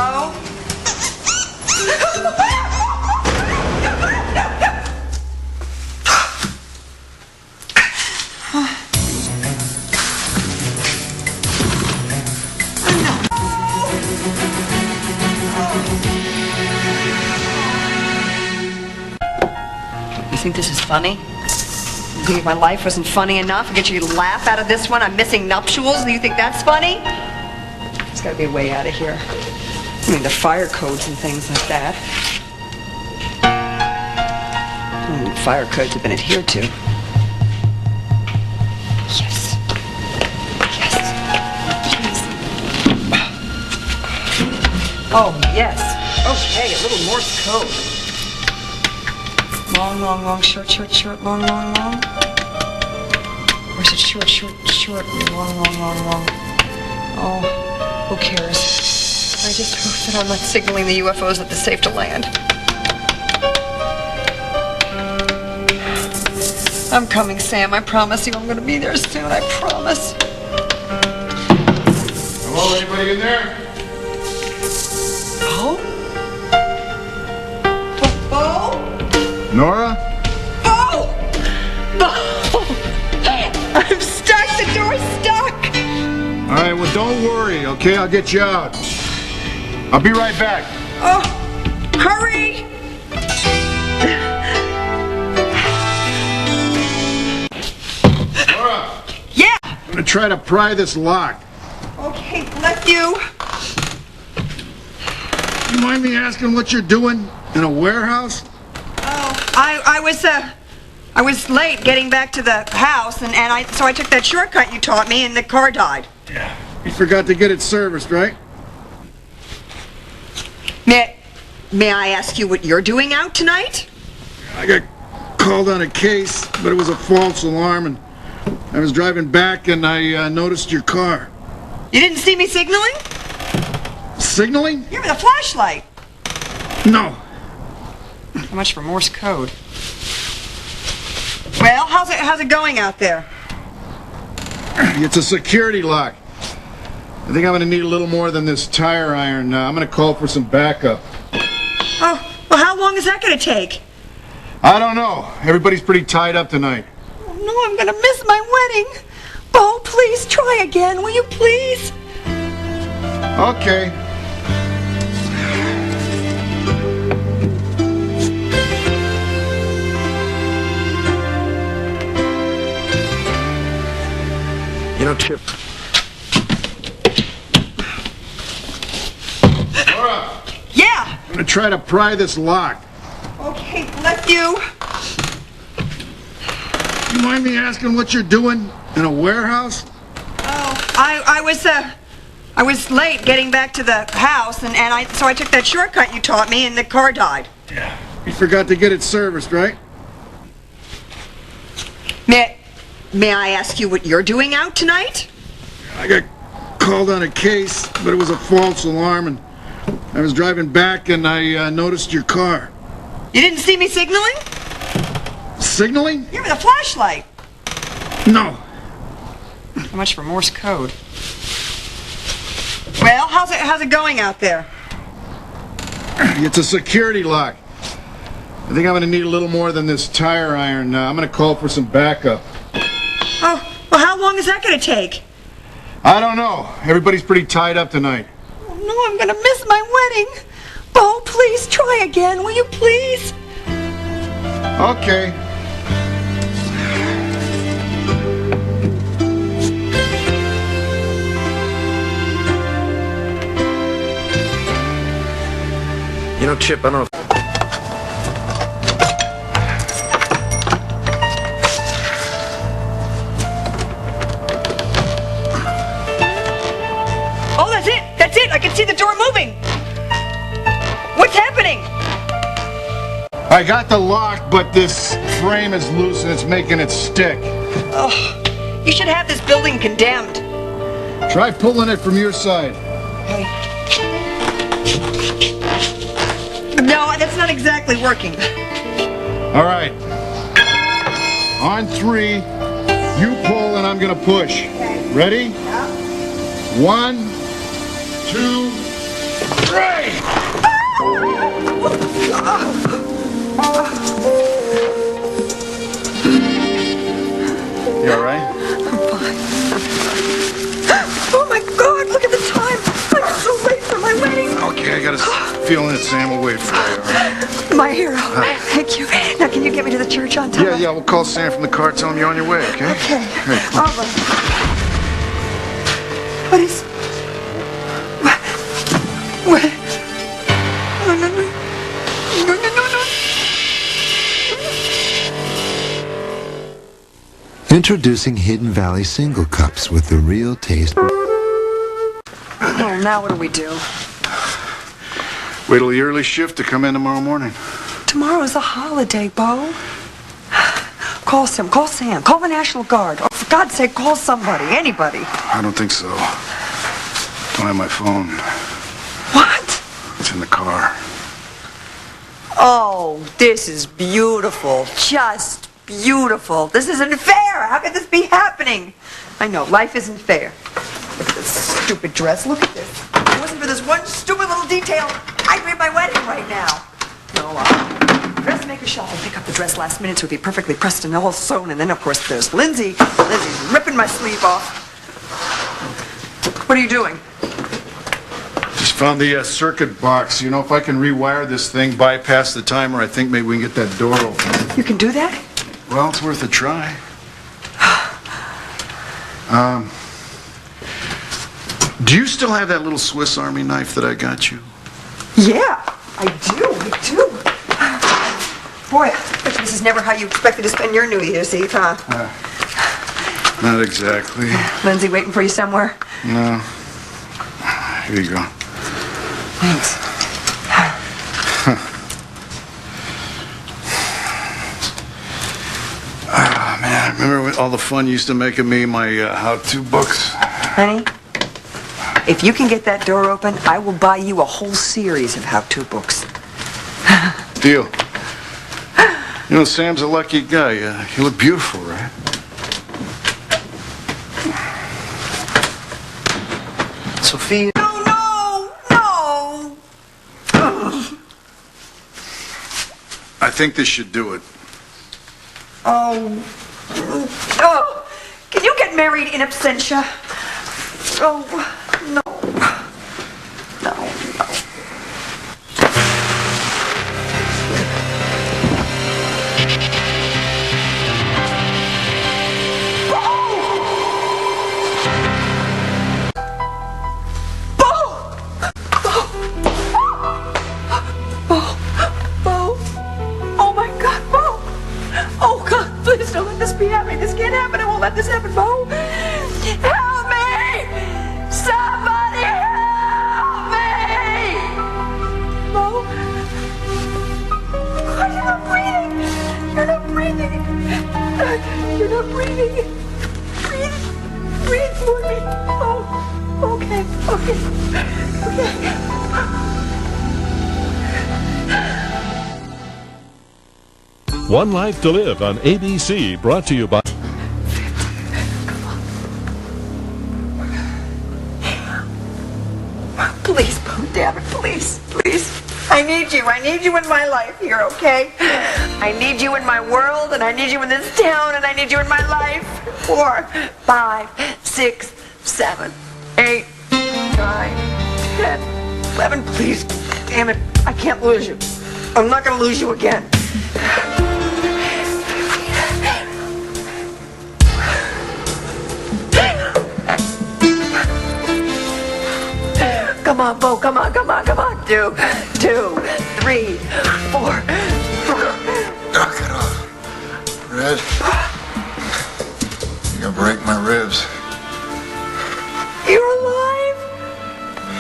Hello? You think this is funny? You think if my life wasn't funny enough, I get you to laugh out of this one? I'm missing nuptials. Do you think that's funny? There's got to be a way out of here. I mean, the fire codes and things like that. Fire codes have been adhered to. Yes. Yes. Oh, yes. Okay, a little Morse code. Long, long, long, short, short, short, long, long, long. Or is it short, short, short, long, long, long, long? Oh, who cares? I just hope that I'm not signaling the UFOs that it's safe to land. I'm coming, Sam. I promise you I'm going to be there soon. I promise. Hello, anybody in there? Oh? Oh? Nora? Oh! Oh! I'm stuck. The door's stuck. All right, well, don't worry, okay? I'll get you out. I'll be right back. Oh, hurry! Nora! Yeah! I'm gonna try to pry this lock. Okay, bless you. You mind me asking what you're doing in a warehouse? Oh, I was late getting back to the house, so I took that shortcut you taught me, and the car died. Yeah. You forgot to get it serviced, right? May I ask you what you're doing out tonight? I got called on a case, but it was a false alarm, and I was driving back, and I noticed your car. You didn't see me signaling? Signaling? You're with a flashlight. No. How much for Morse code? Well, how's it going out there? It's a security lock. I think I'm going to need a little more than this tire iron. I'm going to call for some backup. Oh, well, how long is that going to take? I don't know. Everybody's pretty tied up tonight. Oh, no, I'm going to miss my wedding. Oh, please try again, will you please? Okay. You know, Chip. Nora! Yeah! I'm gonna try to pry this lock. Okay, bless you. You mind me asking what you're doing in a warehouse? Oh, I was late getting back to the house, so I took that shortcut you taught me, and the car died. Yeah. You forgot to get it serviced, right? May I ask you what you're doing out tonight? I got called on a case, but it was a false alarm, and I was driving back, and I noticed your car. You didn't see me signaling? Signaling? You're with a flashlight. No. How much for Morse code? Well, how's it going out there? It's a security lock. I think I'm going to need a little more than this tire iron. I'm going to call for some backup. Oh, well, how long is that going to take? I don't know. Everybody's pretty tied up tonight. Oh, no, I'm going to miss my wedding. Oh, please try again, will you please? Okay. You know, Chip, I don't know if... Oh, that's it! That's it! I can see the door moving! What's happening? I got the lock, but this frame is loose and it's making it stick. Oh, you should have this building condemned. Try pulling it from your side. Hey. No, that's not exactly working. All right. On 3, you pull and I'm gonna push. Okay. Ready? Yeah. 1, 2, Ray! You all right? Oh my God, look at the time. I'm so late for my wedding. Okay, I got a feeling that Sam will wait for you, all right? My hero. Thank you. Now, can you get me to the church on time? Yeah, we'll call Sam from the car, tell him you're on your way, okay? Okay. Hey, All right. What is... What? No, no, no. No, no, no, no. Introducing Hidden Valley Single Cups with the real taste. Oh, now what do we do? wait till the early shift to come in tomorrow morning. Tomorrow is a holiday, Bo. Call Sam, call the National Guard. Oh, for God's sake, call somebody, anybody. I don't think so. Don't have my phone. What? It's in the car. Oh, this is beautiful. Just beautiful. This isn't fair. How could this be happening? I know, life isn't fair. Look at this stupid dress. Look at this. If it wasn't for this one stupid little detail, I'd be at my wedding right now. No, dressmaker shop and pick up the dress last minute so it'd be perfectly pressed and all sewn. And then, of course, there's Lindsay. Lindsay's ripping my sleeve off. What are you doing? Just found the circuit box. You know, if I can rewire this thing, bypass the timer, I think maybe we can get that door open. You can do that? Well, it's worth a try. Do you still have that little Swiss Army knife that I got you? Yeah, I do. Boy, this is never how you expected to spend your New Year's Eve, huh? Not exactly. Lindsay waiting for you somewhere? No. Here you go. Thanks. Man, remember all the fun you used to make of me, my how-to books? Honey, if you can get that door open, I will buy you a whole series of how-to books. Deal. You know, Sam's a lucky guy. You look beautiful, right? Sophia. No! I think this should do it. Oh. Can you get married in absentia? Oh, no. No. Please don't let this be happening. This can't happen. I won't let this happen, Bo. Help me! Somebody help me! Bo? Oh, you're not breathing. You're not breathing. You're not breathing. Breathe for me. Oh, okay. One Life to Live on ABC, brought to you by... Please, Bo, damn it, please. I need you in my life here, okay? I need you in my world, and I need you in this town, and I need you in my life. 4, 5, 6, 7, 8, 9, 10, 11, please. Damn it, I can't lose you. I'm not gonna lose you again. Come on, Bo, come on. 2, 3, 4. Knock it off. Red, you're gonna break my ribs. You're alive!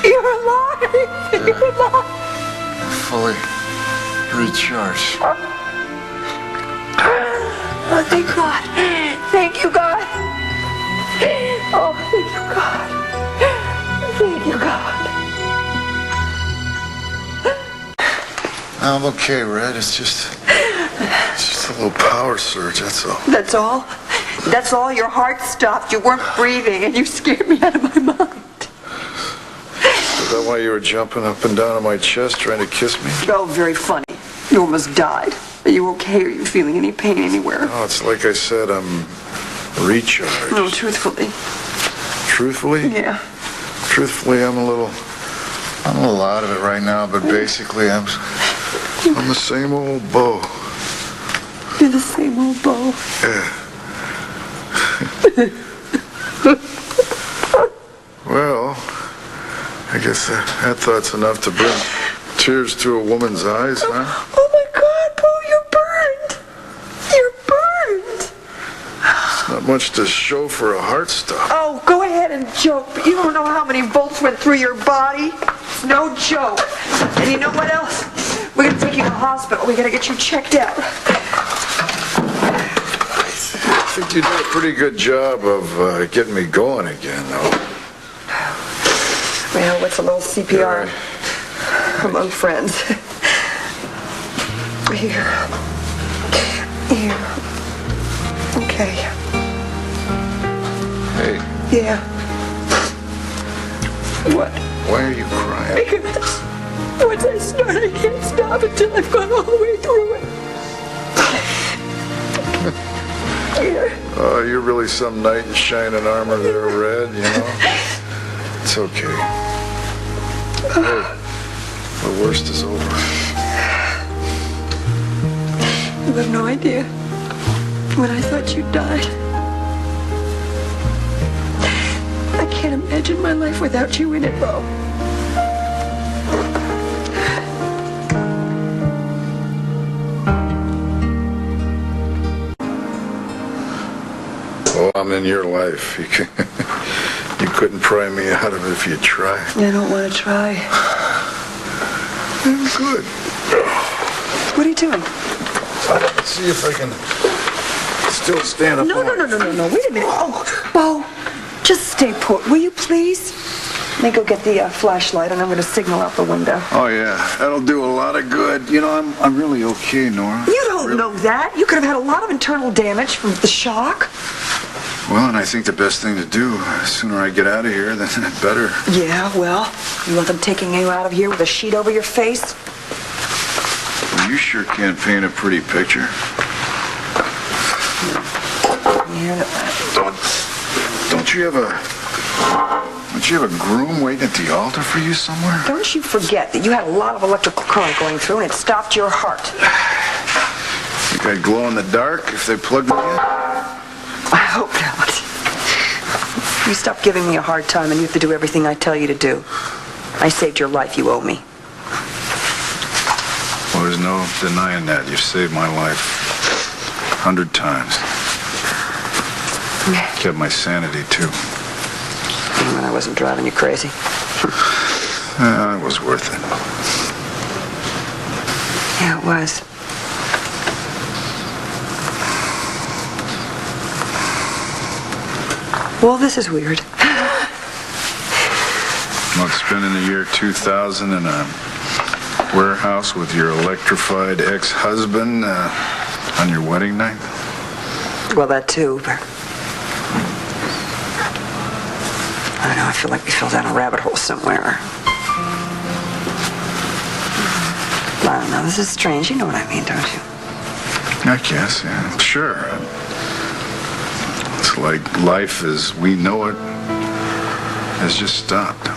You're alive! Fully recharged. Oh, thank God. Thank you, God. Oh, thank you, God. Thank you, God. I'm okay, Red. It's just a little power surge, that's all. That's all? That's all? Your heart stopped. You weren't breathing, and you scared me out of my mind. Is that why you were jumping up and down on my chest trying to kiss me? Oh, very funny. You almost died. Are you okay? Are you feeling any pain anywhere? Oh, it's like I said, I'm recharged. No, truthfully. Truthfully? Yeah. Truthfully, I'm a little out of it right now, but basically I'm the same old Bo. You're the same old Bo. Yeah. Well, I guess that thought's enough to bring tears to a woman's eyes, huh? Oh my God, Bo, you're burned. You're burned. Not much to show for a heart stop. Oh, go ahead and joke, but you don't know how many volts went through your body. It's no joke. And you know what else? We're gonna take you to the hospital. We gotta get you checked out. I think you did a pretty good job of getting me going again, though. Well, what's a little CPR among friends? Here. Okay. Hey, Yeah. What? why are you crying? Because once I start, I can't stop until I've gone all the way through it. Here. Oh, you're really some knight in shining armor there, Red, you know? It's okay. Hey, the worst is over. You have no idea. When I thought you died, I can't imagine my life without you in it, Bo. Oh, I'm in your life. You couldn't pry me out of it if you tried. I don't want to try. I'm good. What are you doing? Let's see if I can still stand up. No. Wait a minute. Oh, Bo, just stay put, will you please? Let me go get the flashlight, and I'm going to signal out the window. Oh, yeah. That'll do a lot of good. You know, I'm really okay, Nora. You don't know that. You could have had a lot of internal damage from the shock. Well, and I think the best thing to do, the sooner I get out of here, then better. Yeah, well, you want them taking you out of here with a sheet over your face? Well, you sure can't paint a pretty picture. Yeah. Don't you have a groom waiting at the altar for you somewhere? Don't you forget that you had a lot of electrical current going through, and it stopped your heart. Think I'd glow in the dark if they plugged me in? I hope not. You stop giving me a hard time, and you have to do everything I tell you to do. I saved your life. You owe me. Well, there's no denying that. You've saved my life 100 times. Kept my sanity, too. When I wasn't driving you crazy. It was worth it. Yeah, it was. Well, this is weird. Well, spending the year 2000 in a warehouse with your electrified ex-husband on your wedding night? Well, that too, but... I don't know, I feel like we fell down a rabbit hole somewhere. I don't know, this is strange. You know what I mean, don't you? I guess, yeah. Sure. It's like life as we know it has just stopped.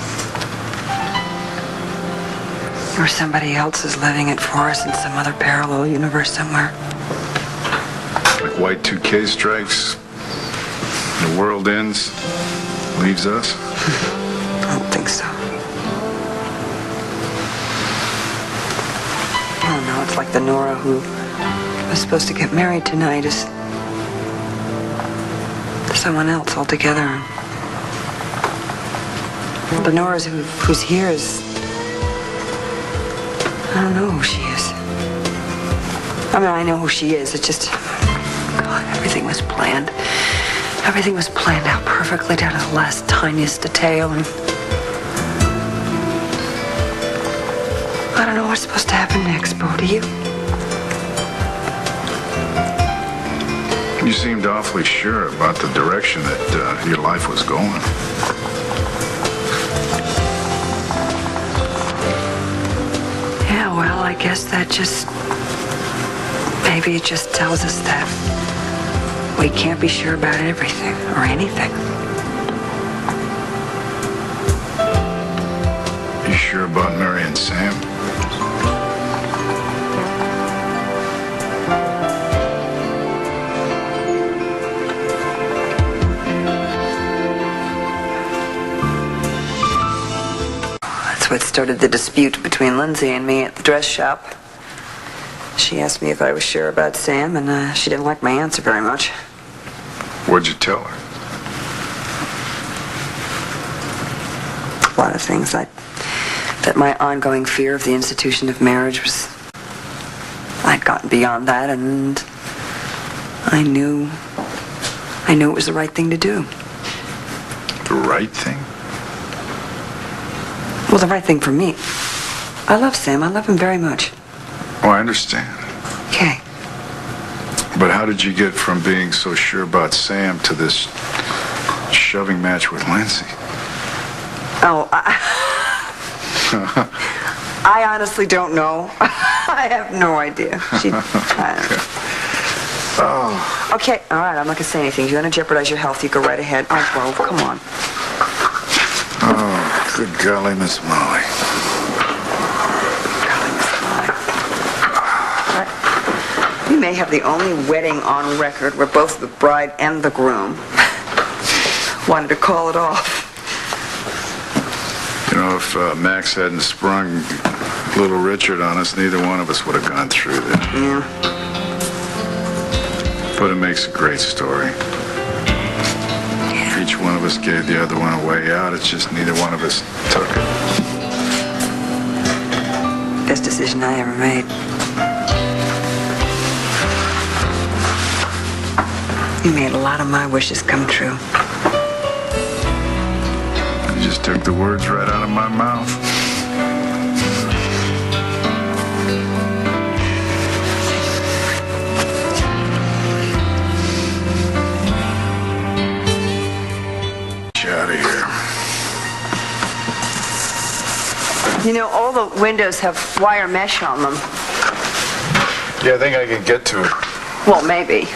Or somebody else is living it for us in some other parallel universe somewhere. Like Y2K strikes, the world ends, leaves us. I don't think so. I don't know, it's like the Nora who was supposed to get married tonight is someone else altogether. The Nora's who's here is... I don't know who she is. I mean, I know who she is. It's just... God, everything was planned. Everything was planned out perfectly down to the last tiniest detail, and... I don't know what's supposed to happen next, Bo, do you? You seemed awfully sure about the direction that your life was going. Well, I guess that just... maybe it just tells us that we can't be sure about everything or anything. You sure about marrying Sam? That's what started the dispute between Lindsay and me at the dress shop. She asked me if I was sure about Sam, and she didn't like my answer very much. What'd you tell her? A lot of things. That my ongoing fear of the institution of marriage was... I'd gotten beyond that, and I knew it was the right thing to do. The right thing? Well, the right thing for me. I love Sam. I love him very much. Oh, I understand. Okay. But how did you get from being so sure about Sam to this shoving match with Lindsay? Oh, I honestly don't know. I have no idea. Oh. Okay, all right, I'm not going to say anything. If you want to jeopardize your health, you go right ahead. Oh, Grove, come on. Oh, good golly, Miss Molly. We may have the only wedding on record where both the bride and the groom wanted to call it off. You know, if Max hadn't sprung little Richard on us, neither one of us would have gone through that. Yeah. But it makes a great story. Yeah. Each one of us gave the other one a way out. It's just neither one of us took it. Best decision I ever made. You made a lot of my wishes come true. You just took the words right out of my mouth. Get out of here. You know, all the windows have wire mesh on them. Yeah, I think I can get to it. Well, maybe.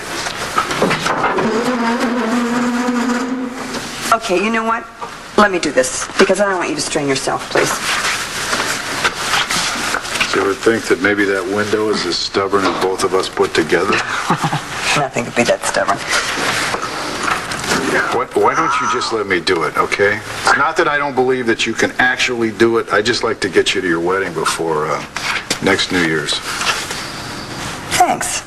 Okay, you know what? Let me do this, because I don't want you to strain yourself, please. Do you ever think that maybe that window is as stubborn as both of us put together? Nothing could be that stubborn. Why don't you just let me do it, okay? It's not that I don't believe that you can actually do it. I just like to get you to your wedding before next New Year's. Thanks.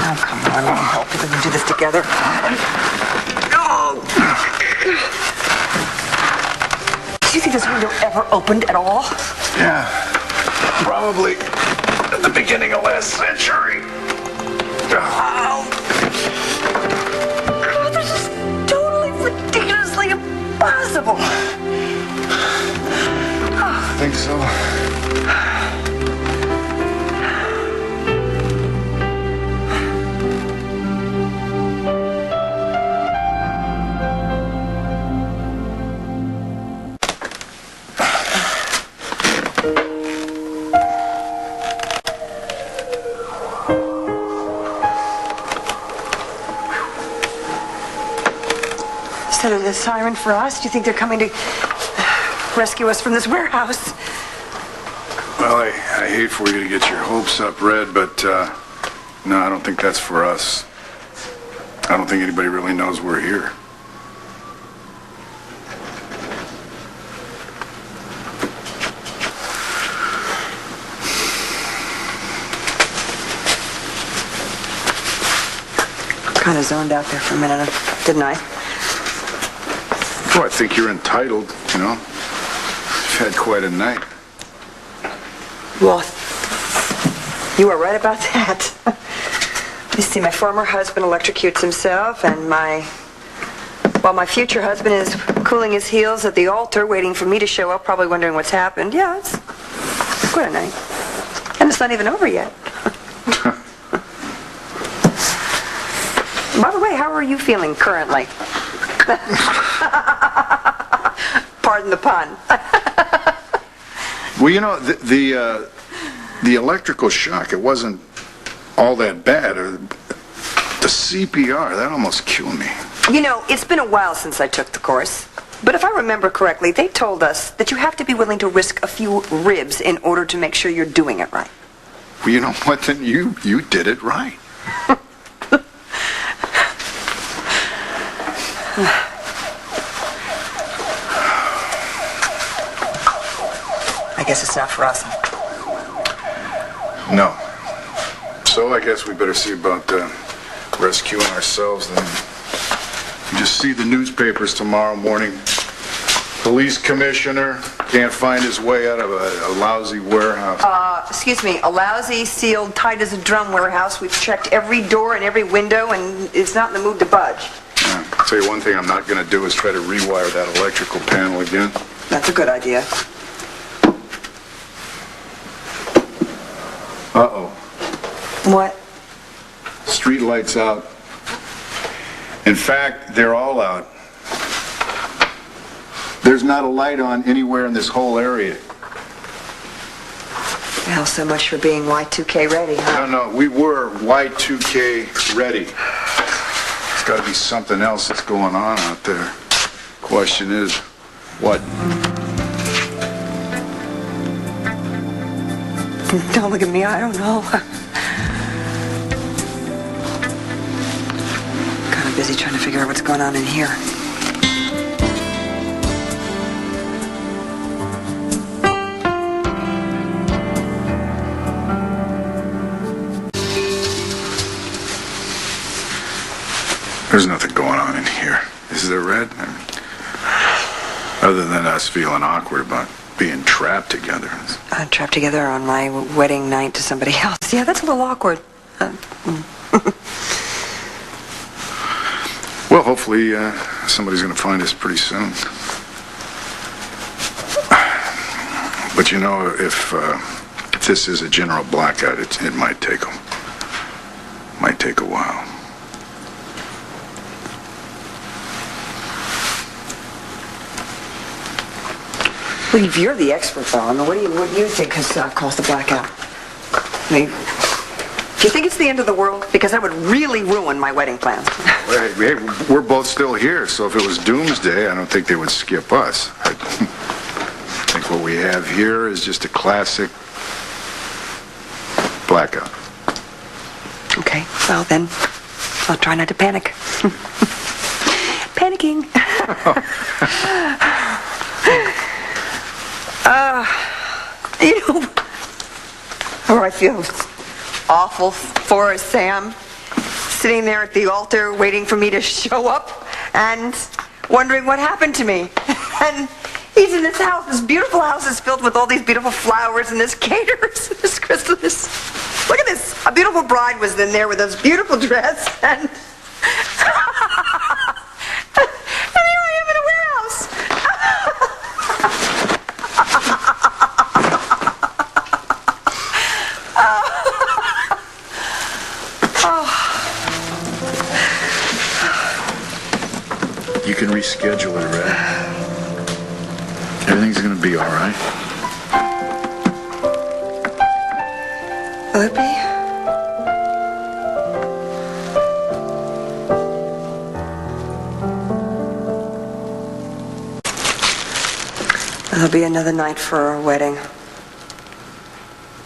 Oh, come on, let me help you. We can do this together. Oh. Do you think this window ever opened at all? Yeah, probably at the beginning of last century. Oh, this is totally ridiculously impossible. I think so. Is that a siren for us? Do you think they're coming to rescue us from this warehouse? Well, I hate for you to get your hopes up, Red, but no, I don't think that's for us. I don't think anybody really knows we're here. Kind of zoned out there for a minute, didn't I? Oh, I think you're entitled, you know. You've had quite a night. Well, you are right about that. You see, my former husband electrocutes himself, and while my future husband is cooling his heels at the altar, waiting for me to show up, probably wondering what's happened. Yeah, it's quite a night. And it's not even over yet. By the way, how are you feeling currently? Pardon the pun. Well, you know, the electrical shock, it wasn't all that bad. The CPR, that almost killed me. You know, it's been a while since I took the course. But if I remember correctly, they told us that you have to be willing to risk a few ribs in order to make sure you're doing it right. Well, you know what, then you did it right. I guess it's not for us. No. So I guess we better see about rescuing ourselves then. You just see the newspapers tomorrow morning. Police commissioner can't find his way out of a lousy warehouse. Excuse me, a lousy, sealed, tight as a drum warehouse. We've checked every door and every window, and it's not in the mood to budge. Yeah. I'll tell you one thing I'm not going to do is try to rewire that electrical panel again. That's a good idea. Uh-oh. What? Street lights out. In fact, they're all out. There's not a light on anywhere in this whole area. Well, so much for being Y2K ready, huh? No, we were Y2K ready. There's got to be something else that's going on out there. Question is, what? Don't look at me, I don't know. Kind of busy trying to figure out what's going on in here. There's nothing going on in here. Is there, Red? I mean, other than us feeling awkward about being trapped together. Trapped together on my wedding night to somebody else. Yeah, that's a little awkward. Well, hopefully somebody's going to find us pretty soon. But you know, if this is a general blackout, it might take a while. Well, you're the expert, though. I mean, what do you think has caused the blackout? I mean, do you think it's the end of the world? Because that would really ruin my wedding plans. Hey, we're both still here, so if it was doomsday, I don't think they would skip us. I think what we have here is just a classic blackout. Okay, well then, I'll try not to panic. Panicking. You know, or I feel awful for Sam, sitting there at the altar waiting for me to show up and wondering what happened to me. And he's in this house, this beautiful house is filled with all these beautiful flowers and this caters, this Christmas. Look at this. A beautiful bride was in there with this beautiful dress and and here I am in a warehouse. You can reschedule it, Red. Everything's gonna be all right. Will it be? There'll be another night for our wedding.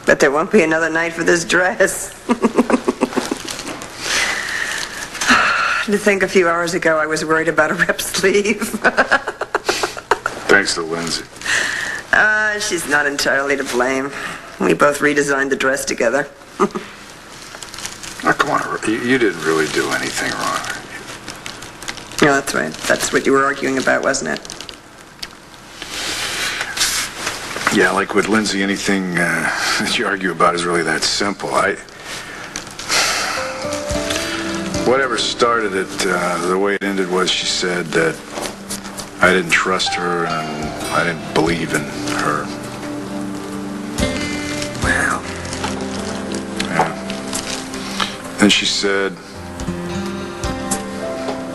But there won't be another night for this dress. To think a few hours ago I was worried about a rep sleeve. Thanks to Lindsay. She's not entirely to blame. We both redesigned the dress together. Oh, come on, you didn't really do anything wrong. Yeah, that's right. That's what you were arguing about, wasn't it? Yeah, like with Lindsay, anything that you argue about is really that simple. Whatever started it, the way it ended was she said that I didn't trust her and I didn't believe in her. Wow. Yeah. Then she said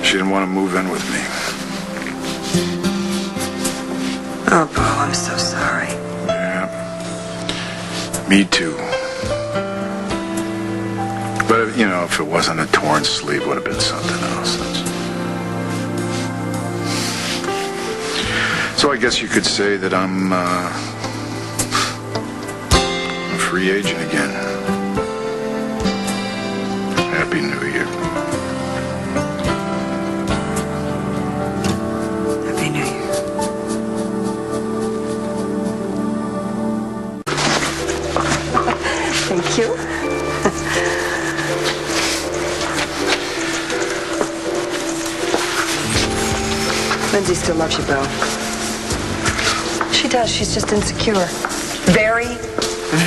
she didn't want to move in with me. Oh, Bo, I'm so sorry. Yeah. Me too. But, you know, if it wasn't a torn sleeve, it would have been something else. So I guess you could say that I'm a free agent again. Happy New Year. Happy New Year. Thank you. Lindsay still loves you, Bo. She does. She's just insecure. Very,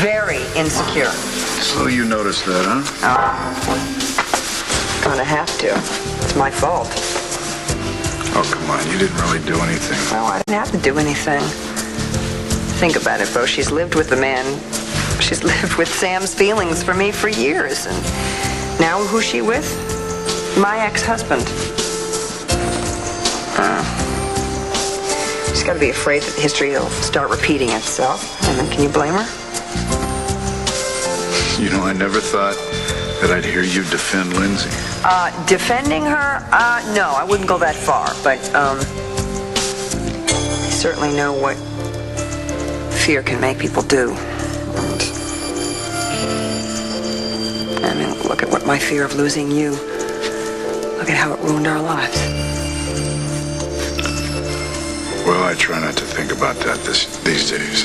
very insecure. So you noticed that, huh? Kinda have to. It's my fault. Oh, come on. You didn't really do anything. No, I didn't have to do anything. Think about it, Bo. She's lived with the man. She's lived with Sam's feelings for me for years. And now who's she with? My ex-husband. She's got to be afraid that history will start repeating itself. And then can you blame her? You know, I never thought that I'd hear you defend Lindsay. Defending her? No, I wouldn't go that far. But, I certainly know what fear can make people do. And, I mean, look at what my fear of losing you. Look at how it ruined our lives. Well, I try not to think about that these days.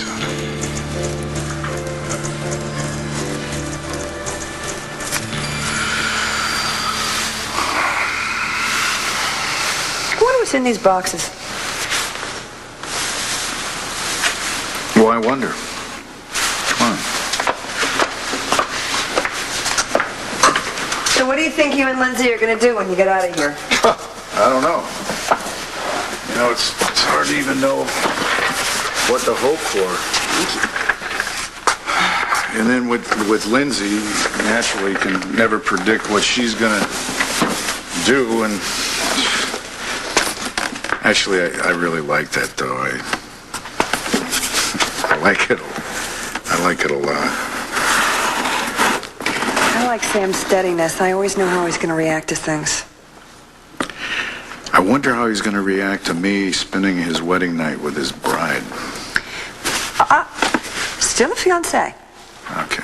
What was in these boxes? Well, I wonder. Come on. So what do you think you and Lindsay are going to do when you get out of here? I don't know. You know, it's hard to even know what to hope for. And then with Lindsay, naturally, you can never predict what she's going to do. And actually, I really like that, though. I like it. I like it a lot. I like Sam's steadiness. I always know how he's going to react to things. I wonder how he's going to react to me spending his wedding night with his bride. Still a fiancé. Okay.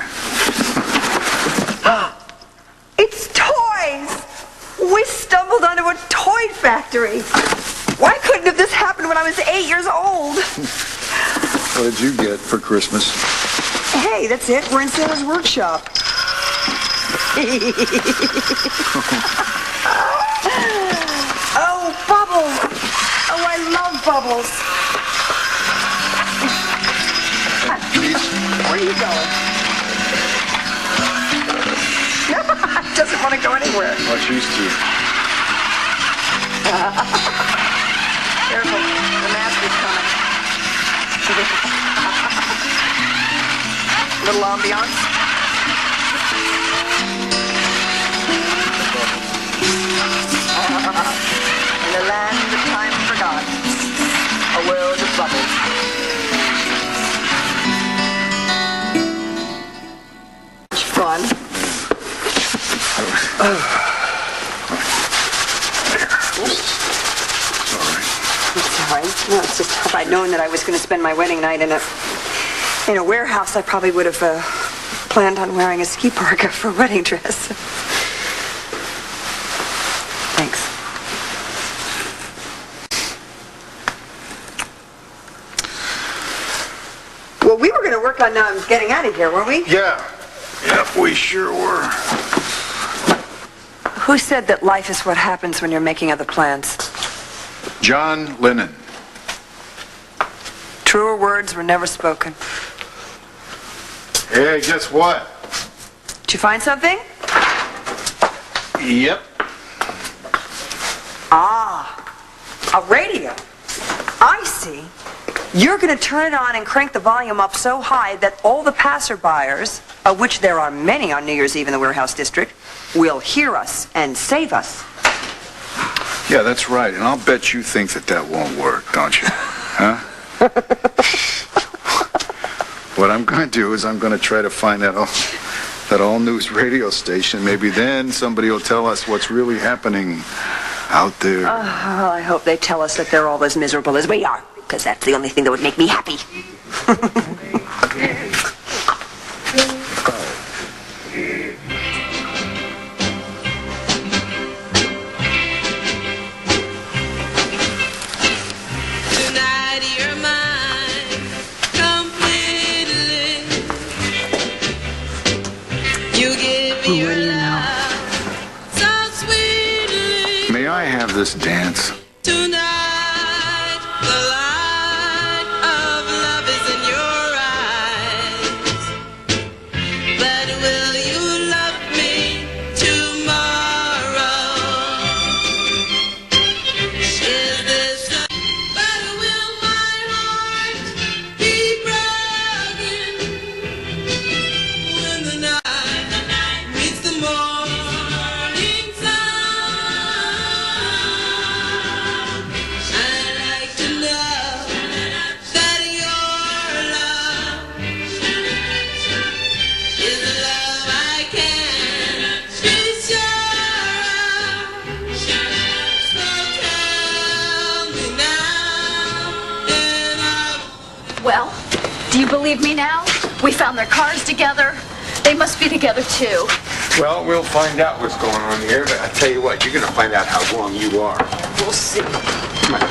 It's toys! We stumbled onto a toy factory. Why couldn't have this happened when I was 8 years old? What did you get for Christmas? Hey, that's it. We're in Santa's workshop. Oh, bubbles! Oh, I love bubbles. Where are you going? No, it doesn't want to go anywhere. Much used to. Careful, the master's coming. Little ambiance. In the land of time forgot, a world of bubbles. It's fun. Sorry. No, it's just if I'd known that I was going to spend my wedding night in a warehouse, I probably would have planned on wearing a ski parka for a wedding dress. Thanks. Well, we were going to work on getting out of here, weren't we? Yeah. Yep, we sure were. Who said that life is what happens when you're making other plans? John Lennon. Truer words were never spoken. Hey, guess what? Did you find something? Yep. A radio. I see. You're going to turn it on and crank the volume up so high that all the passerbyers, of which there are many on New Year's Eve in the warehouse district, will hear us and save us. Yeah, that's right. And I'll bet you think that won't work, don't you? Huh? What I'm going to do is I'm going to try to find that all-news radio station. Maybe then somebody will tell us what's really happening out there. Well, I hope they tell us that they're all as miserable as we are, because that's the only thing that would make me happy. This dance. Tonight, the light of love is in your eyes. But will you love me tomorrow? Is this but will my heart be broken when the night meets the morning sun? Well, do you believe me now? We found their cars together. They must be together too. Well, we'll find out what's going on here, but I tell you what, you're gonna find out how wrong you are. We'll see. Come on.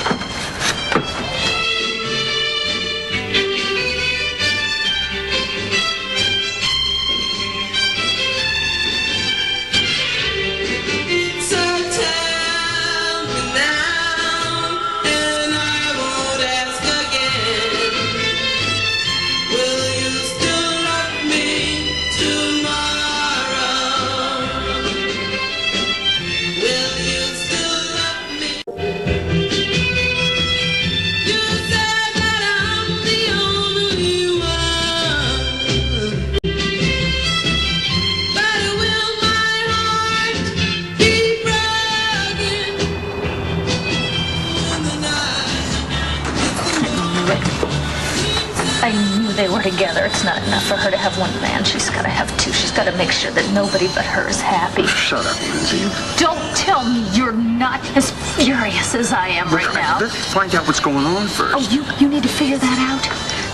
I knew they were together. It's not enough for her to have one man. She's got to have two. She's got to make sure that nobody but her is happy. Shut up, Lindsay. Don't tell me you're not as furious as I am right now. Let's find out what's going on first. Oh, you need to figure that out?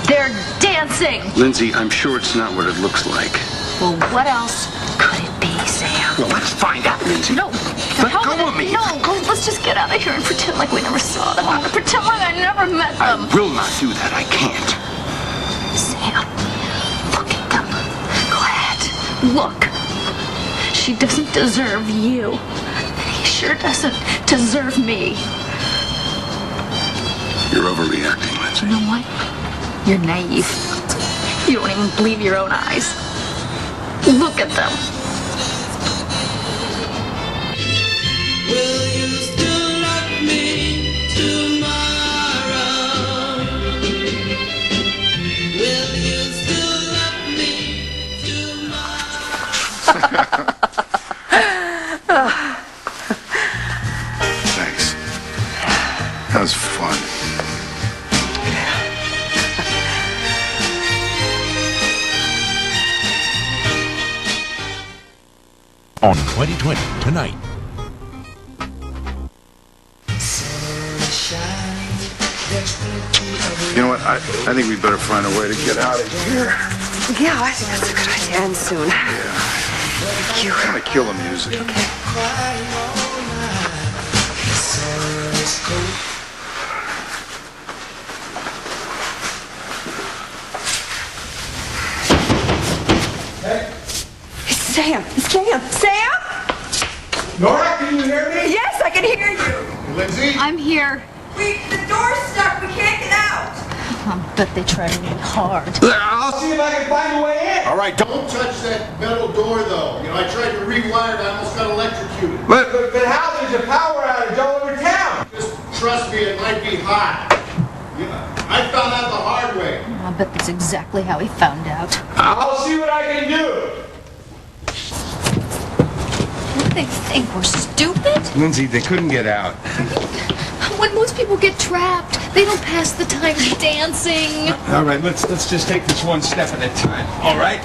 They're dancing. Lindsay, I'm sure it's not what it looks like. Well, what else could it be, Sam? Well, let's find out, Lindsay. No. Go with me. No, let's just get out of here and pretend like we never saw them. I want to pretend like I never met them. I will not do that. I can't. Sam, look at them. Go ahead. Look. She doesn't deserve you. And he sure doesn't deserve me. You're overreacting, Lindsay. You know what? You're naive. You don't even believe your own eyes. Look at them. Will you still love me tomorrow? Will you still love me tomorrow? Thanks. That was fun. On 2020 tonight. You know what? I think we better find a way to get out of here. Yeah, I think that's a good idea, and soon. Yeah. I'm gonna kill the music. Okay. It's Sam! It's Sam! Sam! Nora, can you hear me? Yes, I can hear you! Lindsay? I'm here. The door's stuck. We can't get out. I bet they tried really hard. I'll see if I can find a way in. All right, Don't touch that metal door, though. You know, I tried to rewire it. I almost got electrocuted. But how? There's a power outage all over town. Just trust me, it might be hot. You know, I found out the hard way. I bet that's exactly how he found out. I'll see what I can do. What do they think? We're stupid? Lindsay, they couldn't get out. when most people get trapped, they don't pass the time dancing. All right, let's just take this one step at a time. All right.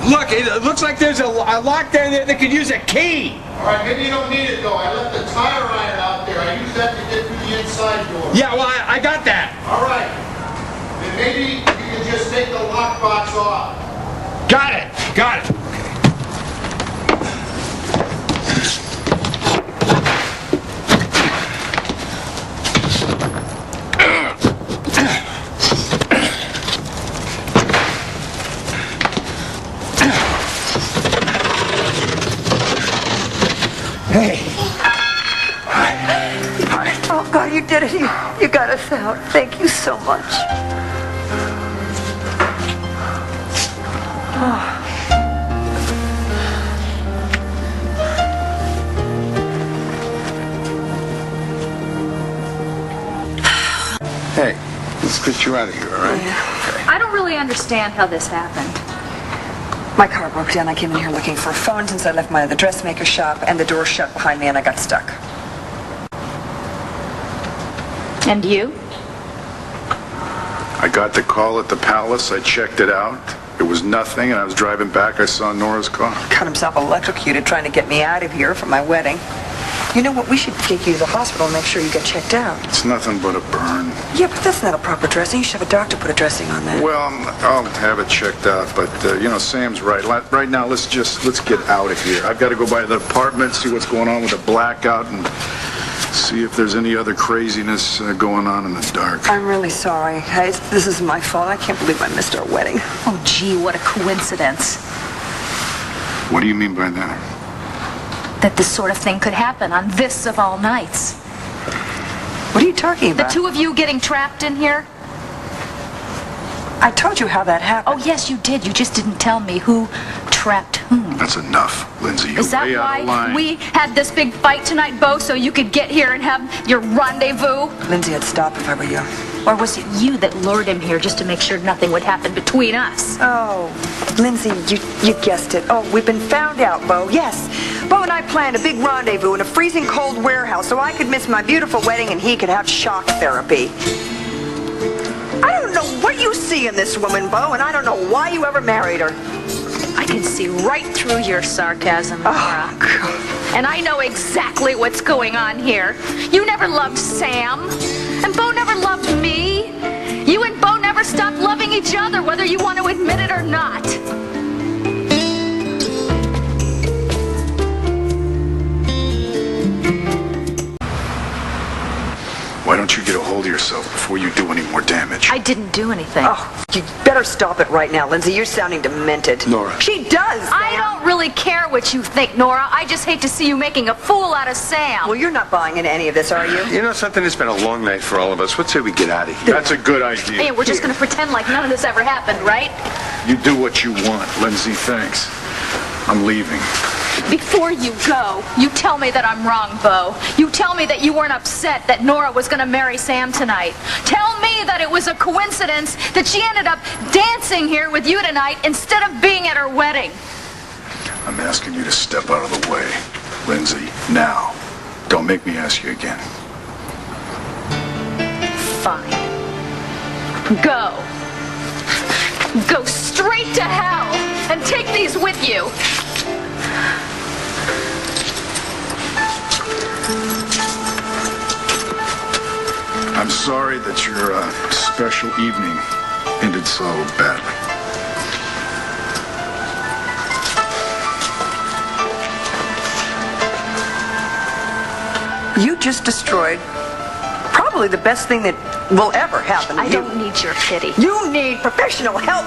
Look, it looks like there's a lock there that could use a key. All right, maybe you don't need it though. I left the tire iron out there. I used that to get through the inside door. Yeah, well, I got that. All right. Then maybe you can just take the lockbox off. Got it. Got it. Hey. Hi. Oh, God, you did it. You got us out. Thank you so much. Hey, let's get you out of here, all right? I don't really understand how this happened. My car broke down. I came in here looking for a phone since I left my other dressmaker shop, and the door shut behind me, and I got stuck. And you? I got the call at the palace. I checked it out. It was nothing, and I was driving back. I saw Nora's car. Got himself electrocuted trying to get me out of here for my wedding. You know what? We should take you to the hospital and make sure you get checked out. It's nothing but a burn. Yeah, but that's not a proper dressing. You should have a doctor put a dressing on that. Well, I'll have it checked out, but, Sam's right. Right now, let's get out of here. I've got to go by the apartment, see what's going on with the blackout, and see if there's any other craziness going on in the dark. I'm really sorry. This is my fault. I can't believe I missed our wedding. Oh, gee, what a coincidence. What do you mean by that? That this sort of thing could happen on this of all nights. What are you talking The about? two of you getting trapped in here? I told you how that happened. Oh, yes, you did. You just didn't tell me who trapped whom. That's enough, Lindsay. You're Is that way out why of line. we had this big fight tonight, Bo, so you could get here and have your rendezvous? Lindsay, I'd stop if I were you. Or was it you that lured him here just to make sure nothing would happen between us? Oh, Lindsay, you guessed it. Oh, we've been found out, Bo. Yes. Bo and I planned a big rendezvous in a freezing cold warehouse so I could miss my beautiful wedding and he could have shock therapy. I don't know what you see in this woman, Bo, and I don't know why you ever married her. I can see right through your sarcasm, Nora. Oh, God. And I know exactly what's going on here. You never loved Sam, and Bo never loved me. You and Bo never stopped loving each other, whether you want to admit it or not. Why don't you get a hold of yourself before you do any more damage? I didn't do anything. Oh, you better stop it right now, Lindsay. You're sounding demented. Nora. She does, Sam. I don't really care what you think, Nora. I just hate to see you making a fool out of Sam. Well, you're not buying into any of this, are you? You know something? It's been a long night for all of us. Let's say we get out of here. That's a good idea. Hey, we're just going to pretend like none of this ever happened, right? You do what you want, Lindsay. Thanks. I'm leaving. Before you go, you tell me that I'm wrong, Bo. You tell me that you weren't upset that Nora was going to marry Sam tonight. Tell me that it was a coincidence that she ended up dancing here with you tonight instead of being at her wedding. I'm asking you to step out of the way, Lindsay. Now. Don't make me ask you again. Fine. Go. Go straight to hell and take these with you. I'm sorry that your special evening ended so badly. You just destroyed probably the best thing that will ever happen to you. I don't need your pity. You need professional help.